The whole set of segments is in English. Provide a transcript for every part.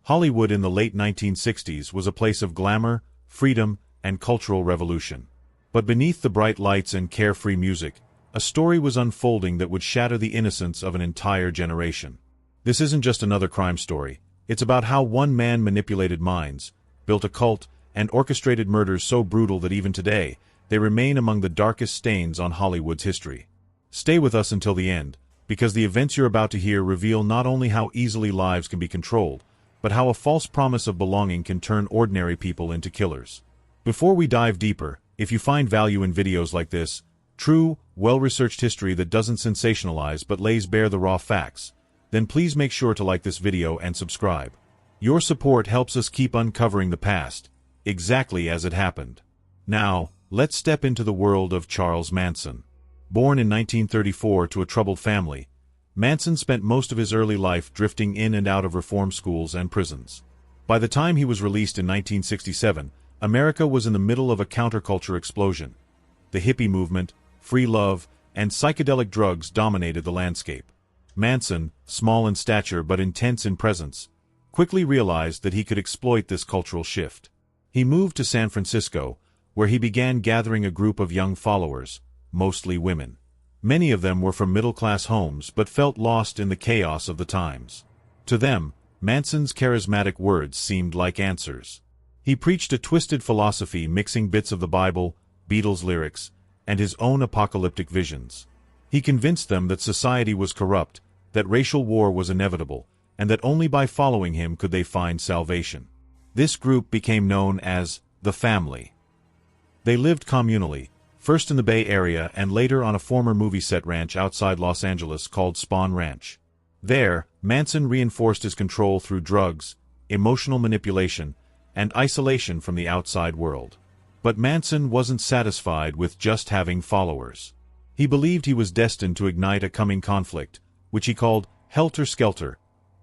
Hollywood in the late 1960s was a place of glamour, freedom, and cultural revolution. But beneath the bright lights and carefree music, a story was unfolding that would shatter the innocence of an entire generation. This isn't just another crime story. It's about how one man manipulated minds, built a cult, and orchestrated murders so brutal that even today, they remain among the darkest stains on Hollywood's history. Stay with us until the end, because the events you're about to hear reveal not only how easily lives can be controlled, but how a false promise of belonging can turn ordinary people into killers. Before we dive deeper, if you find value in videos like this, true, well-researched history that doesn't sensationalize but lays bare the raw facts, then please make sure to like this video and subscribe. Your support helps us keep uncovering the past, exactly as it happened. Now, let's step into the world of Charles Manson. Born in 1934 to a troubled family, Manson spent most of his early life drifting in and out of reform schools and prisons. By the time he was released in 1967, America was in the middle of a counterculture explosion. The hippie movement, free love, and psychedelic drugs dominated the landscape. Manson, small in stature but intense in presence, quickly realized that he could exploit this cultural shift. He moved to San Francisco, where he began gathering a group of young followers, mostly women. Many of them were from middle-class homes but felt lost in the chaos of the times. To them, Manson's charismatic words seemed like answers. He preached a twisted philosophy mixing bits of the Bible, Beatles lyrics, and his own apocalyptic visions. He convinced them that society was corrupt, that racial war was inevitable, and that only by following him could they find salvation. This group became known as the Family. They lived communally, first in the Bay Area and later on a former movie set ranch outside Los Angeles called Spahn Ranch. There, Manson reinforced his control through drugs, emotional manipulation, and isolation from the outside world. But Manson wasn't satisfied with just having followers. He believed he was destined to ignite a coming conflict, which he called Helter Skelter,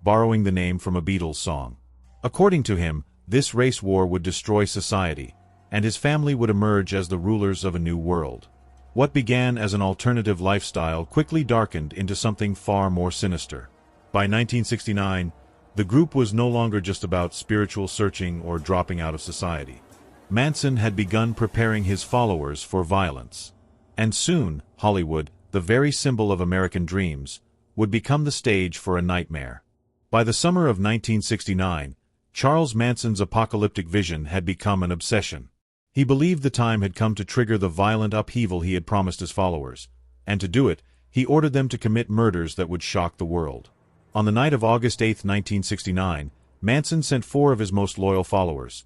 borrowing the name from a Beatles song. According to him, this race war would destroy society, and his family would emerge as the rulers of a new world. What began as an alternative lifestyle quickly darkened into something far more sinister. By 1969, the group was no longer just about spiritual searching or dropping out of society. Manson had begun preparing his followers for violence. And soon, Hollywood, the very symbol of American dreams, would become the stage for a nightmare. By the summer of 1969, Charles Manson's apocalyptic vision had become an obsession. He believed the time had come to trigger the violent upheaval he had promised his followers, and to do it, he ordered them to commit murders that would shock the world. On the night of August 8, 1969, Manson sent 4 of his most loyal followers,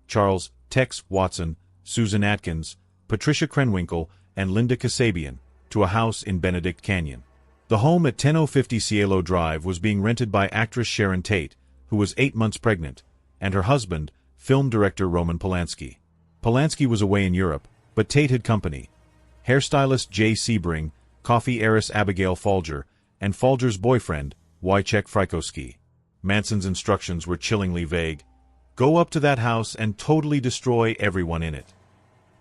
Charles Tex Watson, Susan Atkins, Patricia Krenwinkel, and Linda Kasabian, to a house in Benedict Canyon. The home at 1050 Cielo Drive was being rented by actress Sharon Tate, who was 8 months pregnant, and her husband, film director Roman Polanski. Polanski was away in Europe, but Tate had company. Hairstylist Jay Sebring, coffee heiress Abigail Folger, and Folger's boyfriend, Wojciech Frykowski. Manson's instructions were chillingly vague. Go up to that house and totally destroy everyone in it.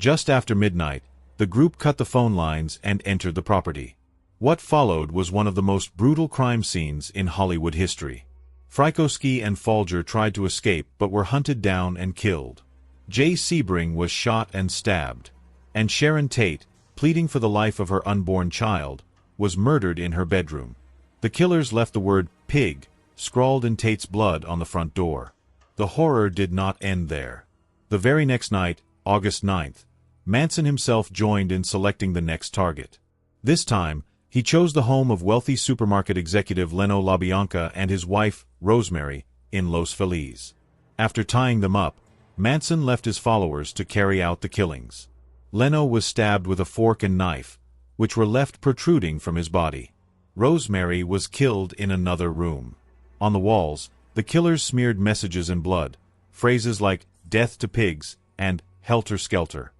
Just after midnight, the group cut the phone lines and entered the property. What followed was one of the most brutal crime scenes in Hollywood history. Frykowski and Folger tried to escape but were hunted down and killed. Jay Sebring was shot and stabbed, and Sharon Tate, pleading for the life of her unborn child, was murdered in her bedroom. The killers left the word "pig" scrawled in Tate's blood on the front door. The horror did not end there. The very next night, August 9th, Manson himself joined in selecting the next target. This time, he chose the home of wealthy supermarket executive Leno LaBianca and his wife, Rosemary, in Los Feliz. After tying them up, Manson left his followers to carry out the killings. Leno was stabbed with a fork and knife, which were left protruding from his body. Rosemary was killed in another room. On the walls, the killers smeared messages in blood, phrases like "death to pigs" and "helter skelter."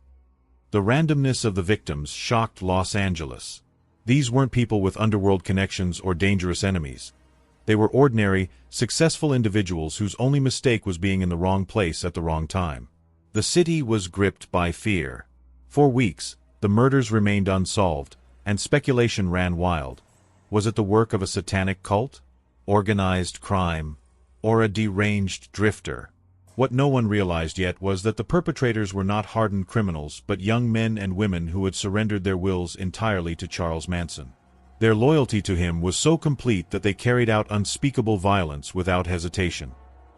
The randomness of the victims shocked Los Angeles. These weren't people with underworld connections or dangerous enemies. They were ordinary, successful individuals whose only mistake was being in the wrong place at the wrong time. The city was gripped by fear. For weeks, the murders remained unsolved, and speculation ran wild. Was it the work of a satanic cult? Organized crime? or a deranged drifter. What no one realized yet was that the perpetrators were not hardened criminals but young men and women who had surrendered their wills entirely to Charles Manson. Their loyalty to him was so complete that they carried out unspeakable violence without hesitation.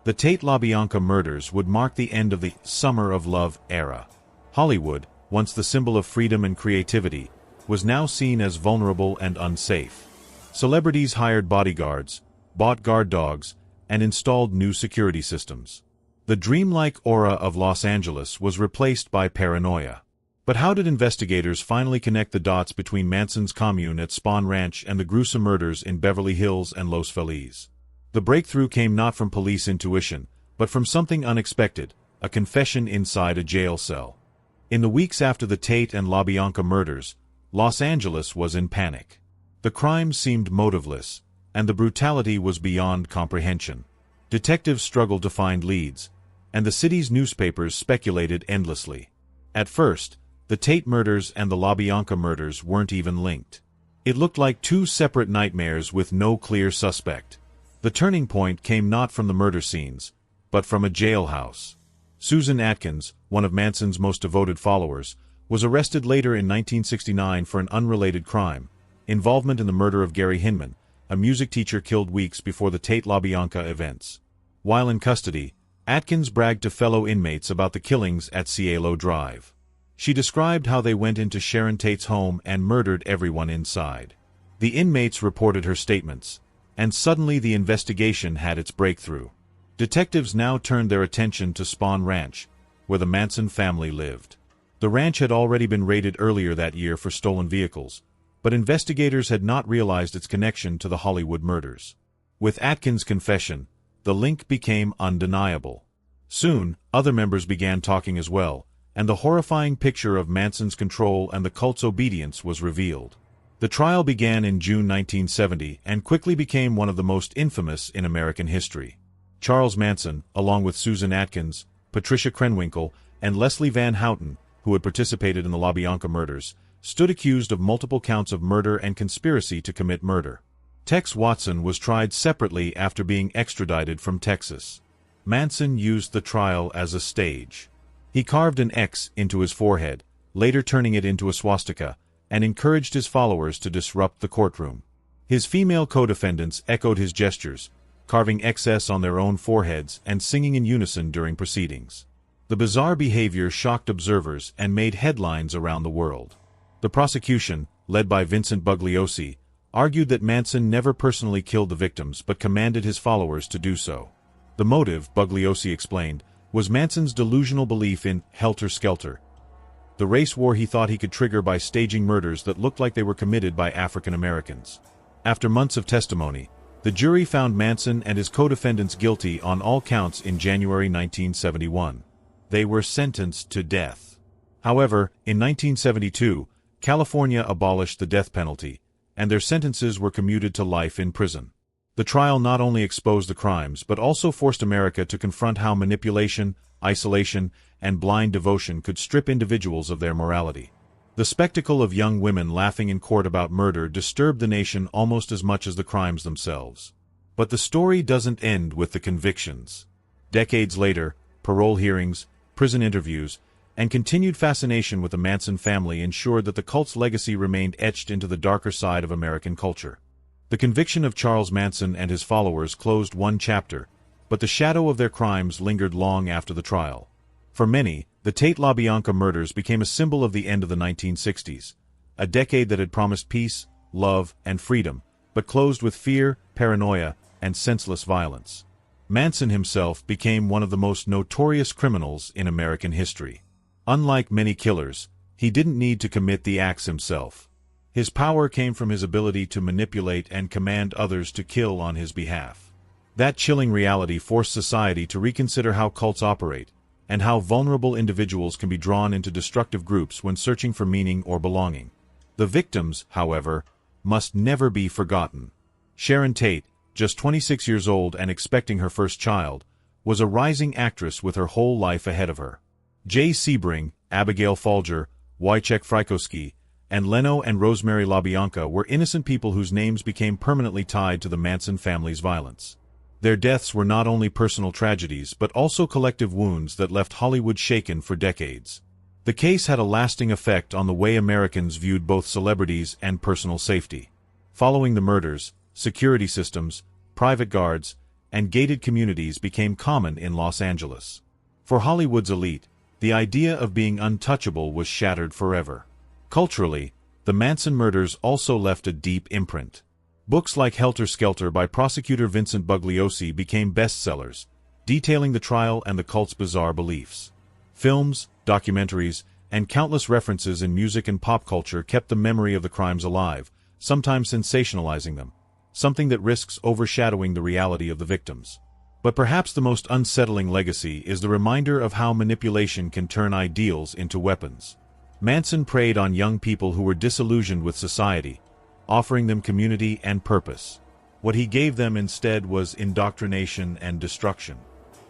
The Tate-LaBianca murders would mark the end of the Summer of Love era. Hollywood, once the symbol of freedom and creativity, was now seen as vulnerable and unsafe. Celebrities hired bodyguards, bought guard dogs, and installed new security systems. The dreamlike aura of Los Angeles was replaced by paranoia. But how did investigators finally connect the dots between Manson's commune at Spahn Ranch and the gruesome murders in Beverly Hills and Los Feliz? The breakthrough came not from police intuition, but from something unexpected, a confession inside a jail cell. In the weeks after the Tate and LaBianca murders, Los Angeles was in panic. The crimes seemed motiveless, and the brutality was beyond comprehension. Detectives struggled to find leads, and the city's newspapers speculated endlessly. At first, the Tate murders and the LaBianca murders weren't even linked. It looked like two separate nightmares with no clear suspect. The turning point came not from the murder scenes, but from a jailhouse. Susan Atkins, one of Manson's most devoted followers, was arrested later in 1969 for an unrelated crime, involvement in the murder of Gary Hinman, a music teacher killed weeks before the Tate-LaBianca events. While in custody, Atkins bragged to fellow inmates about the killings at Cielo Drive. She described how they went into Sharon Tate's home and murdered everyone inside. The inmates reported her statements, and suddenly the investigation had its breakthrough. Detectives now turned their attention to Spahn Ranch, where the Manson family lived. The ranch had already been raided earlier that year for stolen vehicles, but investigators had not realized its connection to the Hollywood murders. With Atkins' confession, the link became undeniable. Soon, other members began talking as well, and the horrifying picture of Manson's control and the cult's obedience was revealed. The trial began in June 1970 and quickly became one of the most infamous in American history. Charles Manson, along with Susan Atkins, Patricia Krenwinkel, and Leslie Van Houten, who had participated in the LaBianca murders, stood accused of multiple counts of murder and conspiracy to commit murder. Tex Watson was tried separately after being extradited from Texas. Manson used the trial as a stage. He carved an X into his forehead, later turning it into a swastika, and encouraged his followers to disrupt the courtroom. His female co-defendants echoed his gestures, carving XS on their own foreheads and singing in unison during proceedings. The bizarre behavior shocked observers and made headlines around the world. The prosecution, led by Vincent Bugliosi, argued that Manson never personally killed the victims but commanded his followers to do so. The motive, Bugliosi explained, was Manson's delusional belief in helter-skelter, the race war he thought he could trigger by staging murders that looked like they were committed by African Americans. After months of testimony, the jury found Manson and his co-defendants guilty on all counts in January 1971. They were sentenced to death. However, in 1972, California abolished the death penalty, and their sentences were commuted to life in prison. The trial not only exposed the crimes but also forced America to confront how manipulation, isolation, and blind devotion could strip individuals of their morality. The spectacle of young women laughing in court about murder disturbed the nation almost as much as the crimes themselves. But the story doesn't end with the convictions. Decades later, parole hearings, prison interviews, and continued fascination with the Manson family ensured that the cult's legacy remained etched into the darker side of American culture. The conviction of Charles Manson and his followers closed one chapter, but the shadow of their crimes lingered long after the trial. For many, the Tate-LaBianca murders became a symbol of the end of the 1960s, a decade that had promised peace, love, and freedom, but closed with fear, paranoia, and senseless violence. Manson himself became one of the most notorious criminals in American history. Unlike many killers, he didn't need to commit the acts himself. His power came from his ability to manipulate and command others to kill on his behalf. That chilling reality forced society to reconsider how cults operate, and how vulnerable individuals can be drawn into destructive groups when searching for meaning or belonging. The victims, however, must never be forgotten. Sharon Tate, just 26 years old and expecting her first child, was a rising actress with her whole life ahead of her. Jay Sebring, Abigail Folger, Wojciech Frykowski, and Leno and Rosemary LaBianca were innocent people whose names became permanently tied to the Manson family's violence. Their deaths were not only personal tragedies but also collective wounds that left Hollywood shaken for decades. The case had a lasting effect on the way Americans viewed both celebrities and personal safety. Following the murders, security systems, private guards, and gated communities became common in Los Angeles. For Hollywood's elite, the idea of being untouchable was shattered forever. Culturally, the Manson murders also left a deep imprint. Books like Helter Skelter by prosecutor Vincent Bugliosi became bestsellers, detailing the trial and the cult's bizarre beliefs. Films, documentaries, and countless references in music and pop culture kept the memory of the crimes alive, sometimes sensationalizing them, something that risks overshadowing the reality of the victims. But perhaps the most unsettling legacy is the reminder of how manipulation can turn ideals into weapons. Manson preyed on young people who were disillusioned with society, offering them community and purpose. What he gave them instead was indoctrination and destruction.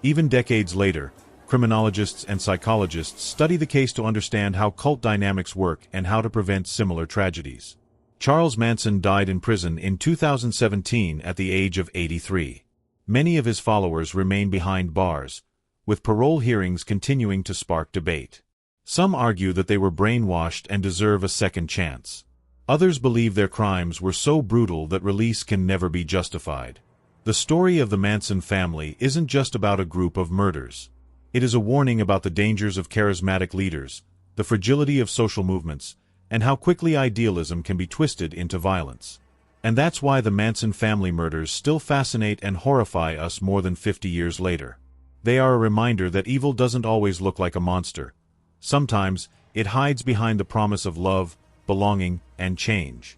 Even decades later, criminologists and psychologists study the case to understand how cult dynamics work and how to prevent similar tragedies. Charles Manson died in prison in 2017 at the age of 83. Many of his followers remain behind bars, with parole hearings continuing to spark debate. Some argue that they were brainwashed and deserve a second chance. Others believe their crimes were so brutal that release can never be justified. The story of the Manson family isn't just about a group of murders. It is a warning about the dangers of charismatic leaders, the fragility of social movements, and how quickly idealism can be twisted into violence. And that's why the Manson family murders still fascinate and horrify us more than 50 years later. They are a reminder that evil doesn't always look like a monster. Sometimes, it hides behind the promise of love, belonging, and change.